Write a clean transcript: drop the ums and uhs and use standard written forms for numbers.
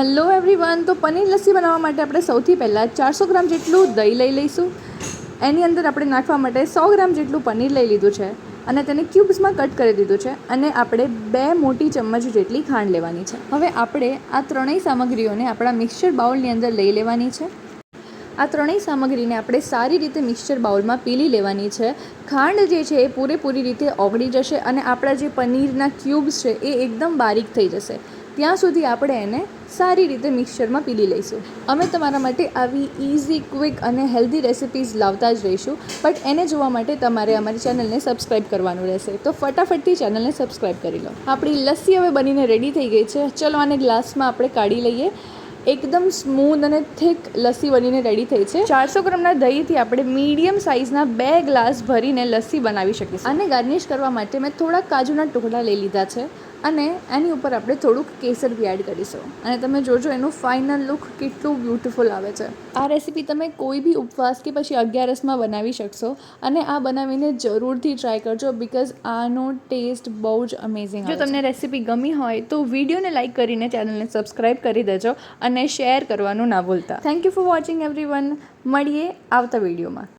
Hello everyone, તો પનીર લસ્સી બનાવવા માટે આપણે સૌથી પહેલાં 400 ગ્રામ જેટલું દહીં લઈ લઈશું. એની અંદર આપણે નાખવા માટે 100 ગ્રામ જેટલું પનીર લઈ લીધું છે અને તેને ક્યુબ્સમાં કટ કરી દીધું છે. અને આપણે 2 મોટી ચમચ જેટલી ખાંડ લેવાની છે. હવે આપણે આ ત્રણેય સામગ્રીઓને આપણા મિક્સચર બાઉલની અંદર લઈ લેવાની છે. આ ત્રણેય સામગ્રીને આપણે સારી રીતે મિક્સચર બાઉલમાં પીલી લેવાની છે. ખાંડ જે છે એ પૂરેપૂરી રીતે ઓગળી જશે અને આપણા જે પનીરના ક્યુબ્સ છે એ એકદમ બારીક થઈ જશે. ત્યાં સુધી આપણે એને સારી રીતે મિક્સચરમાં પીલી લઈશું. અમે તમારા માટે આવી ઇઝી, ક્વિક અને હેલ્ધી રેસિપીઝ લાવતા જ રહીશું. બટ એને જોવા માટે તમારે અમારી ચેનલને સબસ્ક્રાઈબ કરવાનું રહેશે. તો ફટાફટથી ચેનલને સબસ્ક્રાઈબ કરી લો. આપણી લસ્સી હવે બનીને રેડી થઈ ગઈ છે. ચલો આને ગ્લાસમાં આપણે કાઢી લઈએ. એકદમ સ્મૂથ અને થિક લસ્સી બનીને રેડી થઈ છે. 400 ગ્રામના દહીંથી આપણે મીડિયમ સાઇઝના 2 ગ્લાસ ભરીને લસ્સી બનાવી શકીશું. આને ગાર્નિશ કરવા માટે મેં થોડા કાજુના ટુકડા લઈ લીધા છે અને એની ઉપર આપણે થોડુંક કેસર બી એડ કરીશું. અને તમે જોજો એનું ફાઇનલ લુક કેટલું બ્યુટીફુલ આવે છે. આ રેસીપી તમે કોઈ બી ઉપવાસ કે પછી 11સમાં બનાવી શકશો અને આ બનાવીને જરૂરથી ટ્રાય કરજો બિકોઝ આનો ટેસ્ટ બહુ જ અમેઝિંગ. જો તમને રેસીપી ગમી હોય તો વિડીયોને લાઇક કરીને ચેનલને સબસ્ક્રાઈબ કરી દેજો અને શેર કરવાનું ના ભૂલતા. Thank you for watching everyone. મળીએ આવતા વિડીયોમાં.